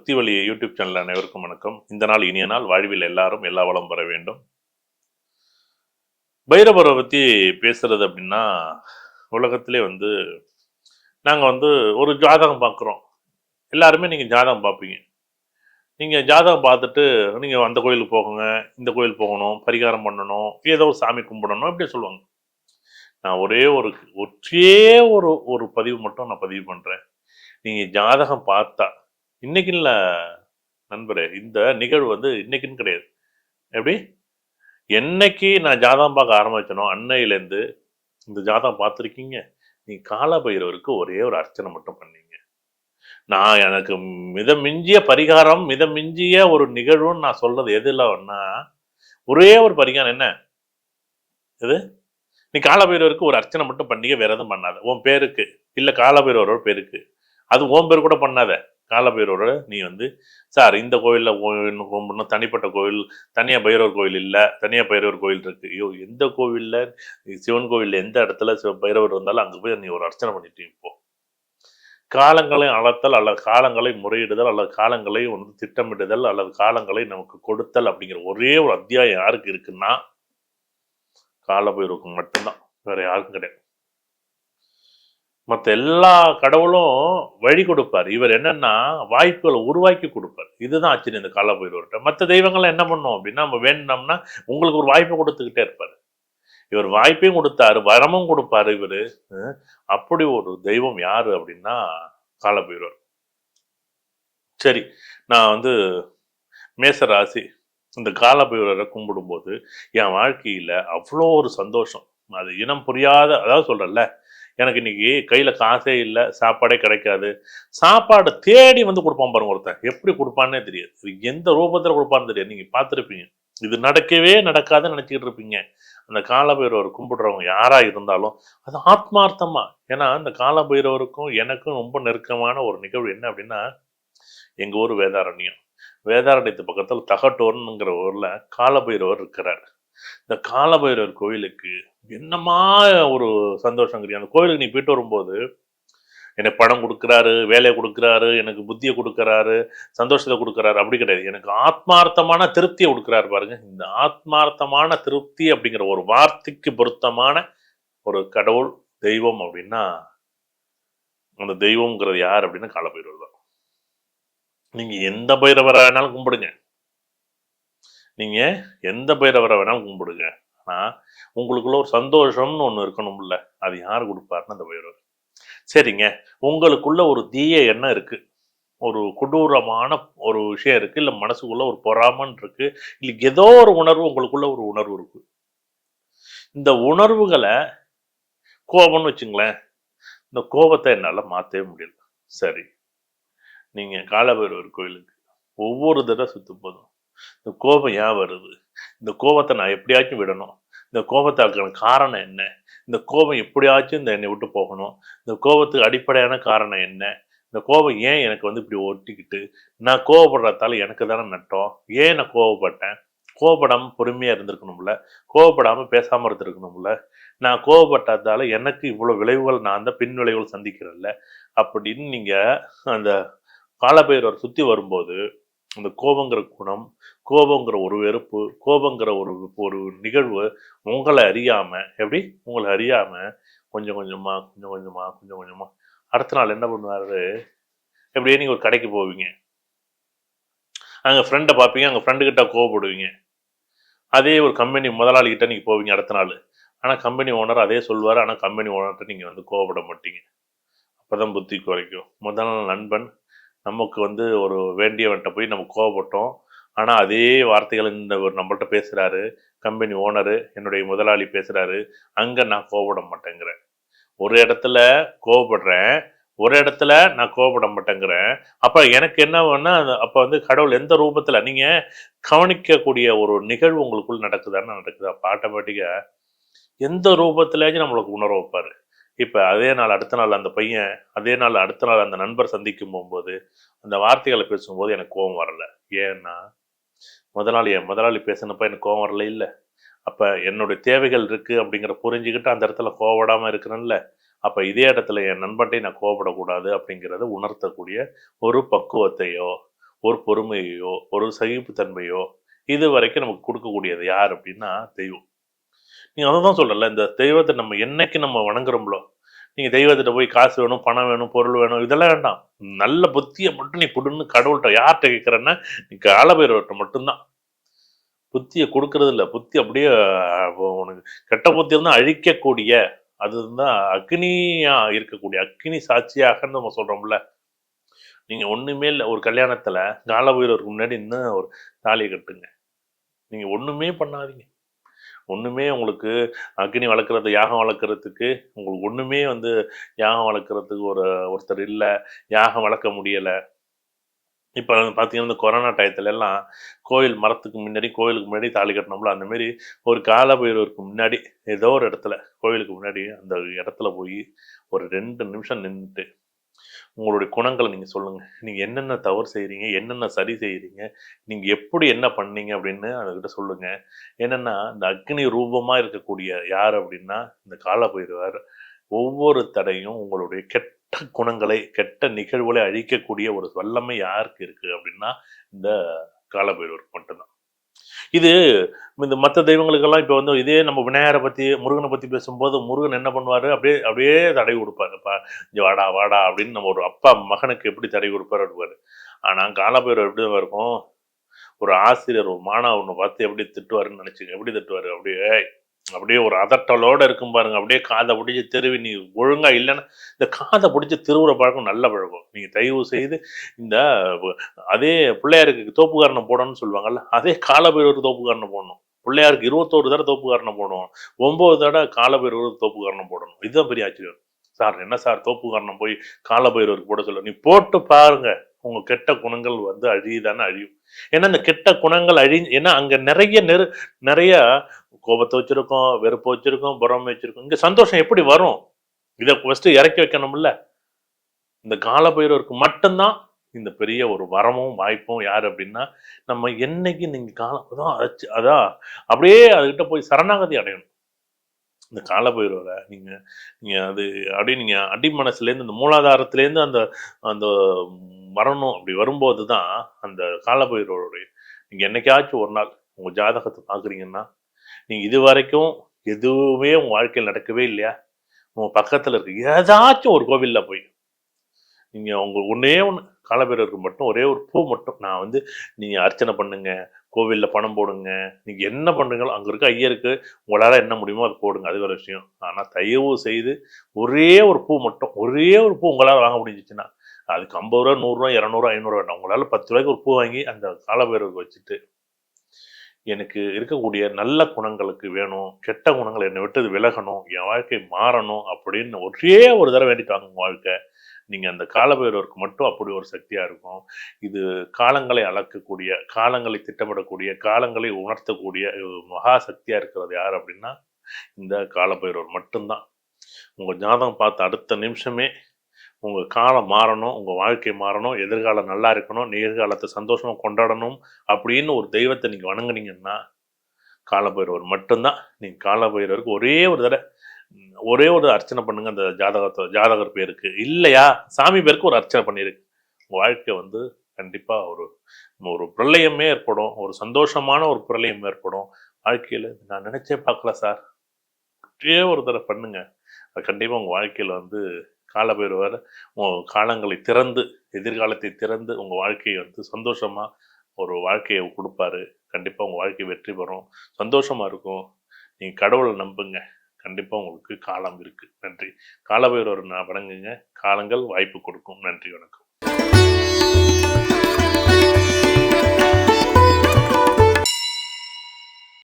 பக்தி வழி YouTube channel அனைவருக்கும் வணக்கம். இந்த நாள் இனிய நாள். வாழ்வில் எல்லாரும் எல்லா வளம் பெற வேண்டும். பைரவரை பற்றி பேசுறது அப்படின்னா, உலகத்திலே வந்து நாங்கள் வந்து ஒரு ஜாதகம் பார்க்குறோம். எல்லாருமே நீங்கள் ஜாதகம் பார்ப்பீங்க. நீங்கள் ஜாதகம் பார்த்துட்டு நீங்கள் அந்த கோயிலுக்கு போகுங்க, இந்த கோயில் போகணும், பரிகாரம் பண்ணணும், ஏதோ ஒரு சாமி கும்பிடணும் இப்படி சொல்லுவாங்க. நான் ஒற்றே ஒரு ஒரு பதிவு மட்டும் நான் பதிவு பண்ணுறேன். நீங்கள் ஜாதகம் பார்த்தா இன்னைக்கு இல்லை நண்பரே, இந்த நிகழ்வு வந்து இன்னைக்குன்னு கிடையாது. எப்படி என்னைக்கு நான் ஜாதகம் பார்க்க ஆரம்பிச்சனோ அன்னையிலேருந்து இந்த ஜாதகம் பார்த்துருக்கீங்க. நீ காலபைரவருக்கு ஒரே ஒரு அர்ச்சனை மட்டும் பண்ணீங்க. நான் எனக்கு மிதமிஞ்சிய பரிகாரம், மிதமிஞ்சிய ஒரு நிகழ்வுன்னு நான் சொல்றது எதுலன்னா, ஒரே ஒரு பரிகாரம் என்ன? எது? நீ காலபைரவருக்கு ஒரு அர்ச்சனை மட்டும் பண்ணீங்க, வேற எதுவும் பண்ணாத. உன் பேருக்கு இல்ல காலபைரவரோட பேருக்கு. அது உன் பேர் கூட பண்ணாத. காலபைரவரோட நீ வந்து சார் இந்த கோயிலில் கும்பிடணும், தனிப்பட்ட கோயில், தனியாக பைரவர் கோயில் இல்லை, தனியாக பைரவர் கோயில் இருக்கு. ஐயோ, எந்த கோவிலில் சிவன் கோவிலில் எந்த இடத்துல பைரவர் இருந்தாலும் அங்கே போய் நீ ஒரு அர்ச்சனை பண்ணிட்டு இப்போ காலங்களை அளத்தல் அல்லது காலங்களை முறையிடுதல் அல்லது காலங்களை வந்து திட்டமிடுதல் அல்லது காலங்களை நமக்கு கொடுத்தல் அப்படிங்கிற ஒரே ஒரு அத்தியாயம் யாருக்கு இருக்குன்னா காலபைரவருக்கு மட்டும்தான், வேற யாருக்கும் கிடையாது. மற்ற எல்லா கடவுளும் வழி கொடுப்பார். இவர் என்னன்னா வாய்ப்புகளை உருவாக்கி கொடுப்பார். இதுதான் ஆச்சரியம் இந்த காலபைரவர்கிட்ட. மற்ற தெய்வங்கள்லாம் என்ன பண்ணோம் அப்படின்னா, நம்ம வேணும்னா உங்களுக்கு ஒரு வாய்ப்பை கொடுத்துக்கிட்டே இருப்பார். இவர் வாய்ப்பையும் கொடுத்தாரு, வரமும் கொடுப்பாரு. இவர் அப்படி ஒரு தெய்வம் யாரு அப்படின்னா காலபைரவர். சரி, நான் வந்து மேச ராசி இந்த காலபைரவரை கும்பிடும்போது என் வாழ்க்கையில அவ்வளோ ஒரு சந்தோஷம். அது இனம் புரியாத, அதாவது சொல்றேன்ல, எனக்கு இன்னைக்கு கையில காசே இல்லை, சாப்பாடே கிடைக்காது. சாப்பாடு தேடி வந்து கொடுப்பான் பாருங்க ஒருத்தன். எப்படி கொடுப்பான்னே தெரியாது, எந்த ரூபத்துல கொடுப்பான்னு தெரியாது. நீங்க பார்த்துருப்பீங்க. இது நடக்கவே நடக்காதுன்னு நினைச்சிக்கிட்டு இருப்பீங்க. அந்த காலபைரவர் கும்பிடுறவங்க யாரா இருந்தாலும் அது ஆத்மார்த்தமா. ஏன்னா இந்த காலபைரவருக்கும் எனக்கும் ரொம்ப நெருக்கமான ஒரு நிகழ்வு என்ன அப்படின்னா, எங்க ஊர் வேதாரண்யம். வேதாரண்யத்து பக்கத்தில் தகட்டோர்னுங்கிற ஊர்ல காலபைரவர் இருக்கிறார். இந்த காலபைரவர் கோயிலுக்கு என்னமா ஒரு சந்தோஷங்கிறியா. அந்த கோயிலுக்கு நீ போயிட்டு வரும்போது எனக்கு பணம் கொடுக்குறாரு, வேலையை கொடுக்குறாரு, எனக்கு புத்தியை கொடுக்குறாரு, சந்தோஷத்தை கொடுக்குறாரு, அப்படி கிடையாது. எனக்கு ஆத்மார்த்தமான திருப்தியை கொடுக்குறாரு பாருங்க. இந்த ஆத்மார்த்தமான திருப்தி அப்படிங்கிற ஒரு வார்த்தைக்கு பொருத்தமான ஒரு கடவுள் தெய்வம் அப்படின்னா அந்த தெய்வம்ங்கிறது யார் அப்படின்னா காலபைரவர் தான். நீங்க எந்த பைரவரை வேணாலும் கும்பிடுங்க, நீங்க எந்த பைரவரை வேணாலும் கும்பிடுங்க. ஆனா உங்களுக்குள்ள ஒரு சந்தோஷம்னு ஒண்ணு இருக்கணும்ல, அது யார் கொடுப்பாருன்னு அந்த பைரவர். சரிங்க, உங்களுக்குள்ள ஒரு தீய எண்ணம் இருக்கு, ஒரு கொடூரமான ஒரு விஷயம் இருக்கு, இல்ல மனசுக்குள்ள ஒரு பொறாமன் இருக்கு, இல்ல ஏதோ ஒரு உணர்வு, உங்களுக்குள்ள ஒரு உணர்வு இருக்கு. இந்த உணர்வுகளை கோபம்னு வச்சுங்களேன், இந்த கோபத்தை என்னால மாற்றவே முடியல. சரி, நீங்க காலபைரவர் கோயிலுக்கு ஒவ்வொரு தடவை சுத்தும் போதும் இந்த கோபம் ஏன் வருது, இந்த கோபத்தை நான் எப்படியாச்சும் விடணும், இந்த கோபத்துக்கான காரணம் என்ன, இந்த கோபம் எப்படியாச்சும் இந்த என்னை விட்டு போகணும், இந்த கோபத்துக்கு அடிப்படையான காரணம் என்ன, இந்த கோபம் ஏன் எனக்கு வந்து இப்படி ஒட்டிக்கிட்டு, நான் கோவப்படுறதால எனக்கு தானே நட்டம், ஏன் நான் கோவப்பட்டேன், கோவப்படாம பொறுமையா இருந்திருக்கணும்ல, கோவப்படாம பேசாம இருந்திருக்கணும்ல, நான் கோவப்பட்டதால எனக்கு இவ்வளவு விளைவுகள், நான் அந்த பின் விளைவுகள் சந்திக்கிறேன்ல அப்படின்னு நீங்க அந்த காலபைரவர் சுத்தி வரும்போது அந்த கோபங்கிற குணம், கோபங்கிற ஒரு வெறுப்பு, கோபங்கிற ஒரு ஒரு நிகழ்வு உங்களை அறியாம, எப்படி உங்களை அறியாம கொஞ்சம் கொஞ்சமா கொஞ்சம் கொஞ்சமா கொஞ்சம் கொஞ்சமா அடுத்த நாள் என்ன பண்ணுவாரு, எப்படியே நீங்க ஒரு கடைக்கு போவீங்க, அங்க ஃப்ரெண்டை பார்ப்பீங்க, அங்க ஃப்ரெண்டு கிட்ட கோவப்படுவீங்க. அதே ஒரு கம்பெனி முதலாளி கிட்ட நீங்க போவீங்க அடுத்த நாள். ஆனா கம்பெனி ஓனர் அதே சொல்வாரு, ஆனா கம்பெனி ஓனர்கிட்ட நீங்க வந்து கோவப்பட மாட்டீங்க. அப்பதான் புத்தி குறைக்கும். முதல் நாள் நண்பன் நமக்கு வந்து ஒரு வேண்டியவன்ட்ட போய் நம்ம கோவப்பட்டோம், ஆனால் அதே வார்த்தைகள் இந்த ஒரு நம்மள்ட்ட பேசுகிறாரு கம்பெனி ஓனரு, என்னுடைய முதலாளி பேசுகிறாரு, அங்கே நான் கோவப்பட மாட்டேங்கிறேன். ஒரு இடத்துல கோவப்படுறேன், ஒரு இடத்துல நான் கோவப்பட மாட்டேங்கிறேன். அப்போ எனக்கு என்ன வேணா, அப்போ வந்து கடவுள் எந்த ரூபத்தில் நீங்கள் கவனிக்கக்கூடிய ஒரு நிகழ்வு உங்களுக்குள் நடக்குதான்னு நடக்குது. அப்போ ஆட்டோமேட்டிக்காக எந்த ரூபத்திலேயும் நம்மளுக்கு உணர வைப்பார். இப்போ அதே நாள் அடுத்த நாள் அந்த பையன், அதே நாள் அடுத்த நாள் அந்த நண்பர் சந்திக்கும் போகும்போது அந்த வார்த்தைகளை பேசும்போது எனக்கு கோபம் வரல. ஏன்னா என் முதலாளி பேசினப்ப எனக்கு கோபம் வரல இல்லை. அப்போ என்னுடைய தேவைகள் இருக்குது அப்படிங்கிற புரிஞ்சுக்கிட்டு அந்த இடத்துல கோவப்படாமல் இருக்கிறேன்ல, அப்போ இதே இடத்துல என் நண்பன்ட்டை நான் கோவப்படக்கூடாது அப்படிங்கிறத உணர்த்தக்கூடிய ஒரு பக்குவத்தையோ ஒரு பொறுமையோ, ஒரு சகிப்புத்தன்மையோ இது வரைக்கும் நமக்கு குடுக்கக்கூடியது யார் அப்படின்னா தெய்வம். நீங்க அததான் சொல்றேன்ல, இந்த தெய்வத்த நம்ம என்னைக்கு நம்ம வணங்குறோம்களோ, நீங்க தெய்வத்திட்ட போய் காசு வேணும், பணம் வேணும், பொருள் வேணும் இதெல்லாம் வேண்டாம். நல்ல புத்திய மட்டும் நீ குடுன்னு கடவுள்ட்ட யார்ட்ட கேட்கிறன்னா, நீ காலபைரவர்ட்ட மட்டும் தான். புத்திய குடுக்குறது இல்ல. புத்தி அப்படியே உனக்கு கெட்ட புத்தி இருந்தா அழிக்கக்கூடிய, அதுதான் அக்னியா இருக்கக்கூடிய, அக்கினி சாட்சியாகன்னு நம்ம சொல்றோம்ல. நீங்க ஒண்ணுமே இல்ல. ஒரு கல்யாணத்துல காலபைரவருக்கு முன்னாடி நின்னு ஒரு தாலிய கட்டுங்க. நீங்க ஒண்ணுமே பண்ணாதீங்க. ஒண்ணுமே உங்களுக்கு அக்னி வளர்க்குறது, யாகம் வளர்க்குறதுக்கு உங்களுக்கு ஒண்ணுமே வந்து யாகம் வளர்க்குறதுக்கு ஒருத்தர் இல்ல. யாகம் வளர்க்க முடியல. இப்ப பார்த்தீங்கன்னா, இந்த கொரோனா டயத்துலலாம் மரத்துக்கு முன்னாடி, கோயிலுக்கு முன்னாடி தாலி கட்டினோம்ல, அந்த மாரி ஒரு கால பைரவருக்கு முன்னாடி, ஏதோ ஒரு இடத்துல, கோயிலுக்கு முன்னாடி அந்த இடத்துல போயி ஒரு 2 நிமிஷம் நின்னுட்டு, உங்களுடைய குணங்கள நீங்க சொல்லுங்க. நீங்க என்னென்ன தவறு செய்றீங்க? என்னென்ன சரி செய்றீங்க? நீங்க எப்படி என்ன பண்ணீங்க? அப்படின்னு அதுகிட்ட சொல்லுங்க. என்னன்னா, இந்த அக்னி ரூபமா இருக்கக்கூடிய யார் அப்படின்னா, இந்த கால பைரவர். ஒவ்வொரு தடையும் உங்களுடைய கெட்ட குணங்களை, கெட்ட நிகழ்வுகளை அழிக்கக்கூடிய ஒரு வல்லமை யாருக்கு இருக்கு அப்படின்னா, இந்த கால பைரவருக்கு மட்டும் தான். இது இந்த மத்த தெய்வங்களுக்கெல்லாம் இப்ப வந்து இதே நம்ம விநாயகர பத்தி, முருகன பத்தி பேசும்போது, முருகன் என்ன பண்ணுவாரு, அப்படியே அப்படியே தடவி குடுப்பாரு. இங்க வாடா, வாடா அப்படின்னு நம்ம ஒரு அப்பா மகனுக்கு எப்படி தடவி குடுப்பாரு அப்படிம்பாரு. ஆனா காலபைரவர் எப்படி தெரியுமா இருக்கும்? ஒரு ஆசிரியர் ஒரு மாணவன பார்த்து எப்படி திட்டுவாருன்னு நெனச்சுக்கங்க. எப்படி திட்டுவாரு? அப்படியே அப்படியே ஒரு அதட்டலோட இருக்கும் பாருங்க. அப்படியே காத புடிச்சு திருவி நீ ஒழுங்கா இல்லன்னா, இந்த காத புடிச்சு திருவுற பழக்கம் நல்ல பழக்கம். நீங்க தயவு செய்து இந்த வ அதே பிள்ளையாருக்கு தோப்புக்கரணம் போடணும்னு சொல்லுவாங்கல்ல, அதே காலபைரவருக்கு தோப்புக்கரணம் போடணும். பிள்ளையாருக்கு 21 தடவ தோப்புக்கரணம் போடணும். 9 தடவ காலபைரவருக்கு தோப்புக்கரணம் போடணும். இதுதான் பெரிய ஆச்சரியம். சார் என்ன சார் தோப்புக்கரணம் போய் காலபைரவருக்கு போட சொல்ல? நீ போட்டு பாருங்க. உங்க கெட்ட குணங்கள் வந்து அழியுதான்னு அழியும். ஏன்னா, இந்த கெட்ட குணங்கள் ஏன்னா அங்க நெறைய கோபத்த வச்சிருக்கோம், வெறுப்ப வச்சிருக்கோம், பொறாமை வச்சிருக்கோம். இங்க சந்தோஷம் எப்படி வரும்? இத ஃபர்ஸ்ட்டு இறக்கி வைக்கணும்ல. இந்த காலபைரவருக்கு மட்டும் தான் இந்த பெரிய ஒரு வரமும், வாய்ப்பும் யாரு அப்டின்னா, நம்ம என்னைக்கு நீங்க காலம் அதான் அப்படியே அதுகிட்ட போய் சரணாகதி அடையணும். இந்த காலபைரவர நீங்க நீங்க அது அப்படியே நீங்க அடிமனசுலேருந்து, இந்த மூலாதாரத்திலேருந்து அந்த அந்த வரணும். அப்படி வரும்போது தான் அந்த காலபைரவருடைய நீங்க என்னைக்காச்சும் ஒரு நாள் உங்க ஜாதகத்த பார்க்குறீங்கன்னா, நீங்க இதுவரைக்கும் எதுவுமே உங்க வாழ்க்கையில நடக்கவே இல்லையா? உங்க பக்கத்துல இருக்கு ஏதாச்சும் ஒரு கோவில்ல போய், நீங்க உங்க ஒண்ணே ஒண்ணு காலபைரவருக்கு மட்டும் ஒரே ஒரு பூ மட்டும் நான் வந்து நீங்க அர்ச்சனை பண்ணுங்க, கோவில்ல பணம் போடுங்க. நீங்க என்ன பண்றீங்களோ அங்க இருக்க ஐயருக்கு உங்களால என்ன முடியுமோ அத போடுங்க. அது வேற விஷயம். ஆனா தயவு செய்து ஒரே ஒரு பூ மட்டும், ஒரே ஒரு பூ உங்களால வாங்க முடிஞ்சுச்சுன்னா, அதுக்கு ரூ. 50, ரூ. 100, 200, 500 வேண்டாம். உங்களால ரூ. 10 ஒரு பூ வாங்கி அந்த காலபைரவருக்கு வச்சுட்டு எனக்கு இருக்கக்கூடிய நல்ல குணங்களுக்கு வேணும். கெட்ட குணங்கள் என்னை விட்டு விலகணும். என் வாழ்க்கை மாறணும் அப்படின்னு ஒரே ஒரு தடவ வேண்டிட்டு வாங்க உங்க வாழ்க்கை. நீங்க அந்த காலபைரவருக்கு மட்டும் அப்படி ஒரு சக்தியா இருக்கும். இது காலங்களை அளக்கக்கூடிய, காலங்களை திட்டமிடக்கூடிய, காலங்களை உணர்த்தக்கூடிய மகா சக்தியா இருக்கிறது யார் அப்படின்னா, இந்த காலபைரவர் மட்டும் தான். உங்க ஜாதகம் பார்த்த அடுத்த நிமிஷமே உங்க காலம் மாறணும், உங்க வாழ்க்கை மாறணும், எதிர்காலம் நல்லா இருக்கணும், நிகழ்காலத்த சந்தோஷமா கொண்டாடணும் அப்படின்னு ஒரு தெய்வத்த நீங்க வணங்குனீங்கன்னா, காலபைரவர் மட்டும் தான். நீங்க காலபைரவருக்கு ஒரே ஒரு அர்ச்சனை பண்ணுங்க அந்த ஜாதகர் பேருக்கு. இல்லையா, சாமி பேருக்கு ஒரு அர்ச்சனை பண்ணிருங்க. உங்க வாழ்க்கை வந்து கண்டிப்பா ஒரு ஒரு பிரளயமே ஏற்படும். ஒரு சந்தோஷமான ஒரு பிரளயம் ஏற்படும். வாழ்க்கையில நான் நினைச்சே பார்க்கல சார். ஒரே ஒரு தடவ பண்ணுங்க. அது கண்டிப்பா உங்க வாழ்க்கையில வந்து காலபைரவர் உங்க காலங்களை திறந்து, எதிர்காலத்தை திறந்து உங்க வாழ்க்கைய வந்து சந்தோஷமா ஒரு வாழ்க்கைய குடுப்பாரு. கண்டிப்பா உங்க வாழ்க்கை வெற்றி பெறும். சந்தோஷமா இருக்கும். நீங்க கடவுள நம்புங்க. கண்டிப்பா உங்களுக்கு காலம் இருக்கு. நன்றி. காலபைரவர வணங்குங்க. காலங்கள் வாய்ப்பு கொடுக்கும். நன்றி, வணக்கம்.